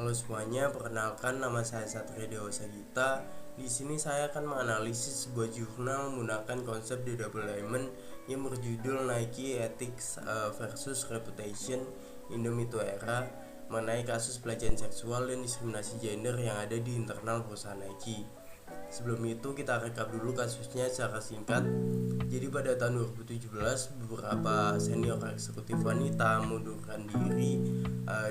Halo semuanya, perkenalkan nama saya Satria Dewasa Gita. Di sini saya akan menganalisis sebuah jurnal menggunakan konsep The Double Diamond yang berjudul Nike Ethics versus Reputation in the Me Too Era mengenai kasus pelecehan seksual dan diskriminasi gender yang ada di internal perusahaan Nike. Sebelum itu kita rekap dulu kasusnya secara singkat. Jadi pada tahun 2017 beberapa senior eksekutif wanita mengundurkan diri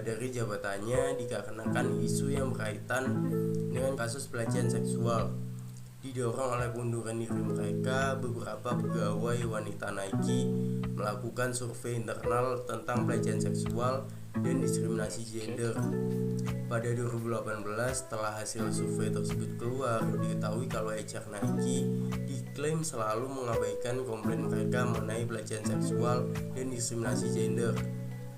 dari jabatannya dikarenakan isu yang berkaitan dengan kasus pelecehan seksual. Didorong oleh pengunduran diri mereka, beberapa pegawai wanita Nike melakukan survei internal tentang pelecehan seksual dan diskriminasi gender. Pada 2018, setelah hasil survei tersebut keluar, diketahui kalau HR Nike diklaim selalu mengabaikan komplain mereka mengenai pelecehan seksual dan diskriminasi gender.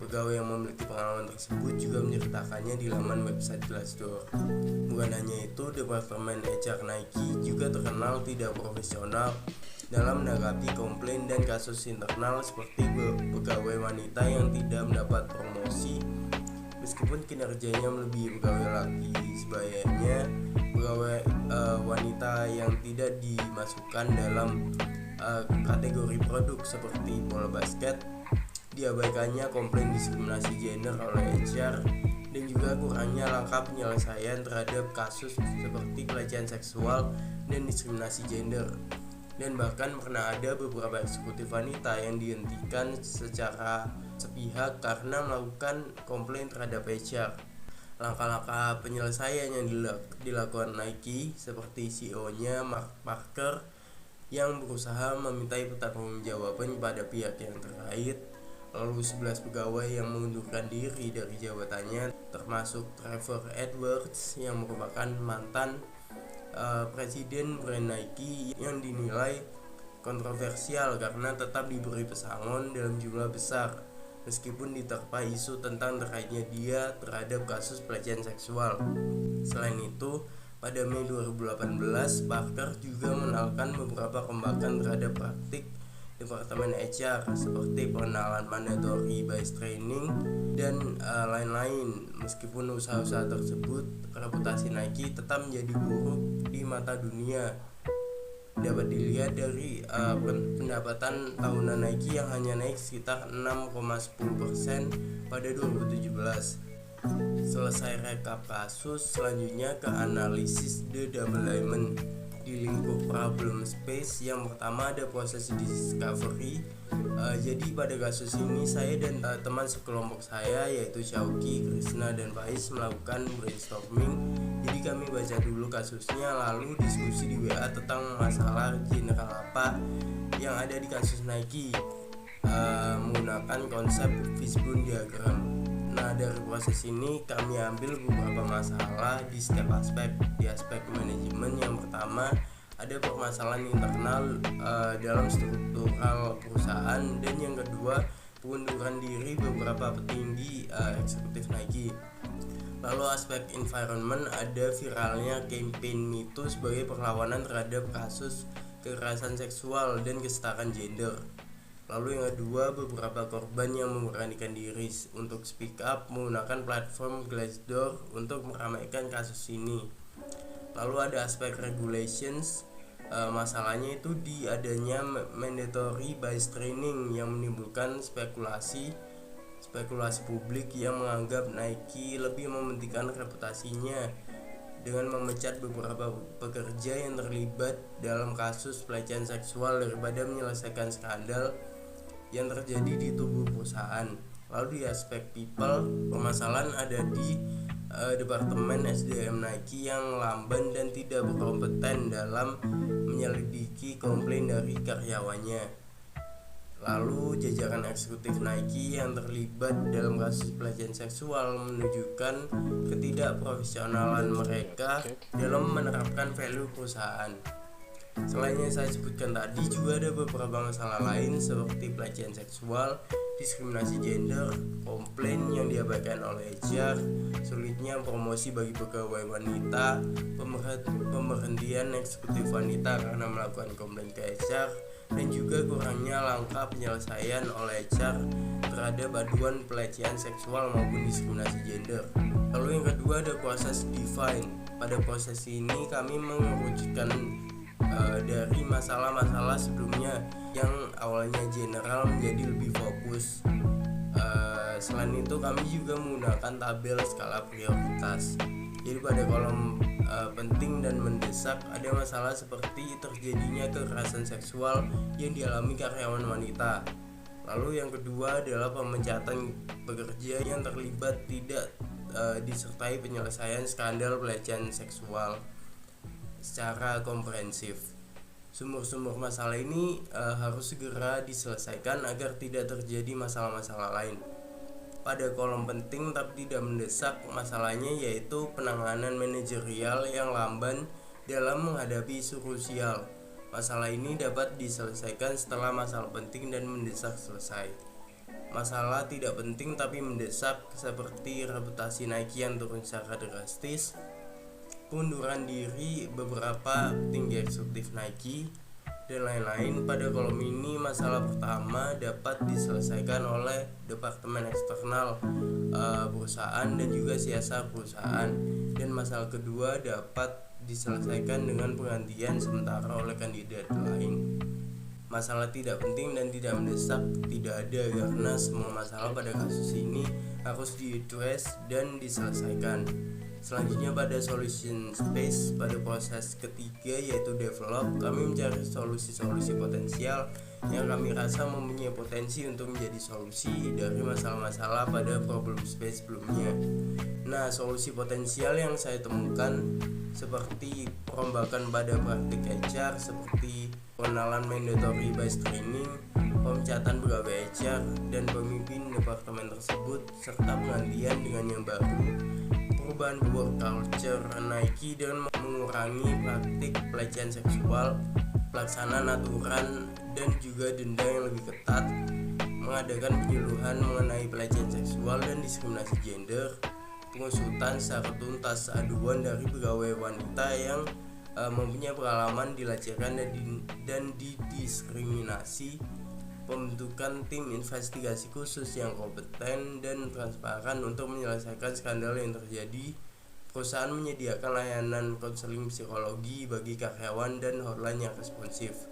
Pegawai yang memiliki pengalaman tersebut juga menceritakannya di laman website Glassdoor. Bukan hanya itu, Departemen HR Nike juga terkenal tidak profesional dalam menanggapi komplain dan kasus internal seperti pegawai wanita yang tidak mendapat promosi meskipun kinerjanya melebihi pegawai laki sebayanya, pegawai wanita yang tidak dimasukkan dalam kategori produk seperti bola basket, diabaikannya komplain diskriminasi gender oleh HR, dan juga kurangnya langkah penyelesaian terhadap kasus seperti pelecehan seksual dan diskriminasi gender. Dan bahkan pernah ada beberapa eksekutif wanita yang dihentikan secara sepihak karena melakukan komplain terhadap HR. Langkah-langkah penyelesaian yang dilakukan Nike seperti CEO-nya Mark Parker yang berusaha memintai pertanggungjawaban kepada pihak yang terkait. Lalu 11 pegawai yang mengundurkan diri dari jabatannya, termasuk Trevor Edwards yang merupakan mantan presiden brand Nike yang dinilai kontroversial karena tetap diberi pesangon dalam jumlah besar meskipun diterpa isu tentang terkaitnya dia terhadap kasus pelecehan seksual. Selain itu, pada Mei 2018, Parker juga mengenalkan beberapa perombakan terhadap praktik Departemen HR seperti pengenalan mandatory bias training dan lain-lain. Meskipun usaha-usaha tersebut, reputasi Nike tetap menjadi buruk di mata dunia. Dapat dilihat dari pendapatan tahunan Nike yang hanya naik sekitar 6,10% pada 2017. Selesai rekap kasus, selanjutnya ke analisis The Double Diamond. Di lingkup problem space, yang pertama ada proses discovery. Jadi pada kasus ini saya dan teman sekelompok saya yaitu Syauki, Krishna, dan Faiz melakukan brainstorming. Jadi kami baca dulu kasusnya lalu diskusi di WA tentang masalah general apa yang ada di kasus Nike menggunakan konsep fishbone diagram. Nah, dari proses ini kami ambil beberapa masalah di setiap aspek. Di aspek manajemen, yang pertama ada permasalahan internal dalam struktural perusahaan, dan yang kedua pengunduran diri beberapa petinggi eksekutif Nike. Lalu aspek environment, ada viralnya campaign Me Too sebagai perlawanan terhadap kasus kekerasan seksual dan kesetaraan gender. Lalu yang kedua, beberapa korban yang memberanikan diri untuk speak up menggunakan platform Glassdoor untuk meramaikan kasus ini. Lalu ada aspek regulations, masalahnya itu di adanya mandatory bias training yang menimbulkan spekulasi publik yang menganggap Nike lebih mementingkan reputasinya dengan memecat beberapa pekerja yang terlibat dalam kasus pelecehan seksual daripada menyelesaikan skandal yang terjadi di tubuh perusahaan. Lalu di aspek people, permasalahan ada di Departemen SDM Nike yang lamban dan tidak berkompeten dalam menyelidiki komplain dari karyawannya. Lalu jajaran eksekutif Nike yang terlibat dalam kasus pelecehan seksual menunjukkan ketidakprofesionalan mereka dalam menerapkan value perusahaan. Selain yang saya sebutkan tadi, juga ada beberapa masalah lain seperti pelecehan seksual, diskriminasi gender, komplain yang diabaikan oleh HR, sulitnya promosi bagi pegawai wanita, pemberhentian eksekutif wanita karena melakukan komplain ke HR, dan juga kurangnya langkah penyelesaian oleh HR terhadap aduan pelecehan seksual maupun diskriminasi gender. Lalu yang kedua kedua ada proses define. Pada proses ini kami mengerucutkan dari masalah-masalah sebelumnya yang awalnya general menjadi lebih fokus. Selain itu kami juga menggunakan tabel skala prioritas. Jadi pada kolom penting dan mendesak ada masalah seperti terjadinya kekerasan seksual yang dialami karyawan wanita. Lalu yang kedua adalah pemecatan pekerja yang terlibat tidak disertai penyelesaian skandal pelecehan seksual secara komprehensif. Sumber-sumber masalah ini harus segera diselesaikan agar tidak terjadi masalah-masalah lain. Pada kolom penting tapi tidak mendesak, masalahnya yaitu penanganan manajerial yang lamban dalam menghadapi isu krusial. Masalah ini dapat diselesaikan setelah masalah penting dan mendesak selesai. Masalah tidak penting tapi mendesak seperti reputasi Nike yang turun secara drastis, pengunduran diri beberapa petinggi eksekutif Nike, dan lain-lain. Pada kolom ini masalah pertama dapat diselesaikan oleh departemen eksternal perusahaan dan juga CSR perusahaan, dan masalah kedua dapat diselesaikan dengan penggantian sementara oleh kandidat lain. Masalah tidak penting dan tidak mendesak tidak ada karena semua masalah pada kasus ini harus diaddress dan diselesaikan. Selanjutnya pada solution space, pada proses ketiga yaitu develop, kami mencari solusi-solusi potensial yang kami rasa mempunyai potensi untuk menjadi solusi dari masalah-masalah pada problem space sebelumnya. Nah, solusi potensial yang saya temukan seperti perombakan pada praktik HR, seperti pengenalan mandatory based training, pemecatan pegawai HR dan pemimpin departemen tersebut, serta penggantian dengan yang baru, perubahan work culture Nike dan mengurangi praktik pelecehan seksual, pelaksanaan aturan dan juga denda yang lebih ketat, mengadakan penyuluhan mengenai pelecehan seksual dan diskriminasi gender, pengusutan secara tuntas aduan dari pegawai wanita yang mempunyai pengalaman dilecehkan dan didiskriminasi, pembentukan tim investigasi khusus yang kompeten dan transparan untuk menyelesaikan skandal yang terjadi, perusahaan menyediakan layanan konseling psikologi bagi karyawan dan hotline yang responsif.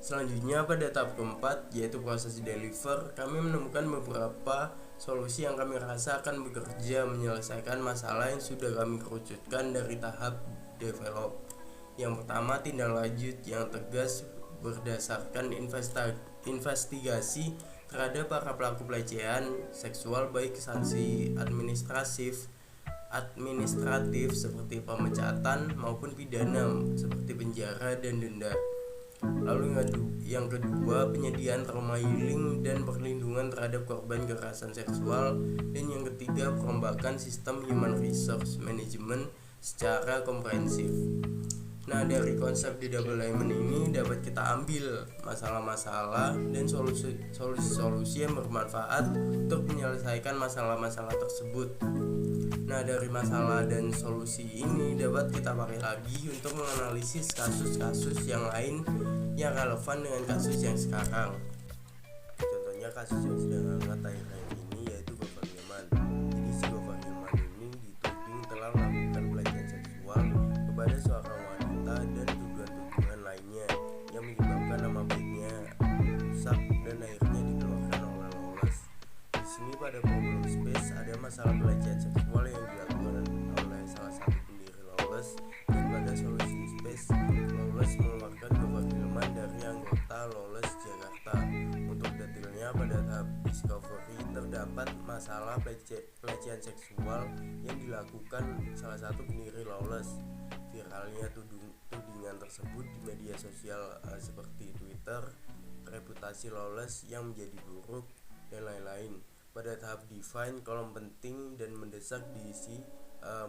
Selanjutnya pada tahap keempat yaitu proses deliver, kami menemukan beberapa solusi yang kami rasa akan bekerja menyelesaikan masalah yang sudah kami kerucutkan dari tahap develop. Yang pertama, tindak lanjut yang tegas berdasarkan investigasi terhadap para pelaku pelecehan seksual, baik sanksi administratif seperti pemecatan maupun pidana seperti penjara dan denda. Lalu yang kedua, penyediaan trauma healing dan perlindungan terhadap korban kekerasan seksual, dan yang ketiga, perombakan sistem human resource management secara komprehensif. Nah, dari konsep di Double Diamond ini dapat kita ambil masalah-masalah dan solusi-solusi yang bermanfaat untuk menyelesaikan masalah-masalah tersebut. Nah, dari masalah dan solusi ini dapat kita pakai lagi untuk menganalisis kasus-kasus yang lain yang relevan dengan kasus yang sekarang. Contohnya kasus yang sedang hangat akhir-akhir ini yaitu Gofar Hilman. Jadi si Gofar Hilman ini dituding telah melakukan pelecehan seksual kepada seorang wanita dan tuduhan-tuduhan lainnya yang menyebabkan nama baiknya rusak dan akhirnya dikeluarkan oleh Lawless. Di sini pada problem space ada masalah pelecehan seksual yang dilakukan oleh salah satu pendiri Lawless, dan pada solution space Lawless mengeluarkan Gofar Hilman dari anggota Lawless Jakarta. Untuk detailnya pada tahap discovery terdapat masalah pelecehan seksual yang dilakukan salah satu pendiri Lawless, viralnya tudingan tersebut di media sosial seperti Twitter, reputasi Lawless yang menjadi buruk, dan lain-lain. Pada tahap define, kolom penting dan mendesak diisi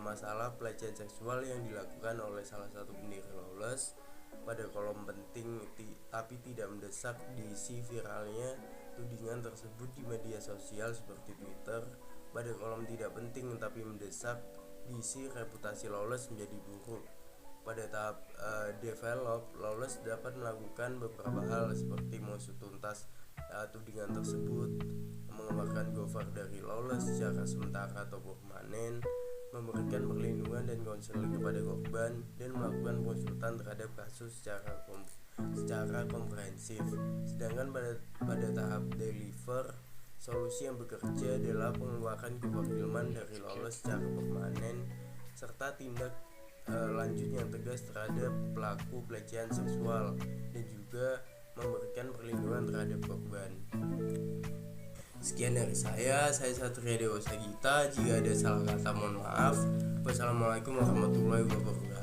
masalah pelecehan seksual yang dilakukan oleh salah satu pendiri Lawless. Pada kolom penting tapi tidak mendesak diisi viralnya tudingan tersebut di media sosial seperti Twitter. Pada kolom tidak penting tapi mendesak diisi reputasi Lawless menjadi buruk. Pada tahap develop, Lawless dapat melakukan beberapa hal seperti mengusut tuntas tudingan tersebut, mengeluarkan Gofar dari Lawless secara sementara atau permanen, memberikan perlindungan dan konseling kepada korban, dan melakukan konsultan terhadap kasus secara komprehensif. Sedangkan pada tahap deliver, solusi yang bekerja adalah pengeluaran kefilman dari lolos secara permanen serta tindak lanjut yang tegas terhadap pelaku pelecehan seksual, dan juga memberikan perlindungan terhadap korban. Sekian dari saya Satria Dewa Sagita. Jika ada salah kata mohon maaf. Wassalamualaikum warahmatullahi wabarakatuh.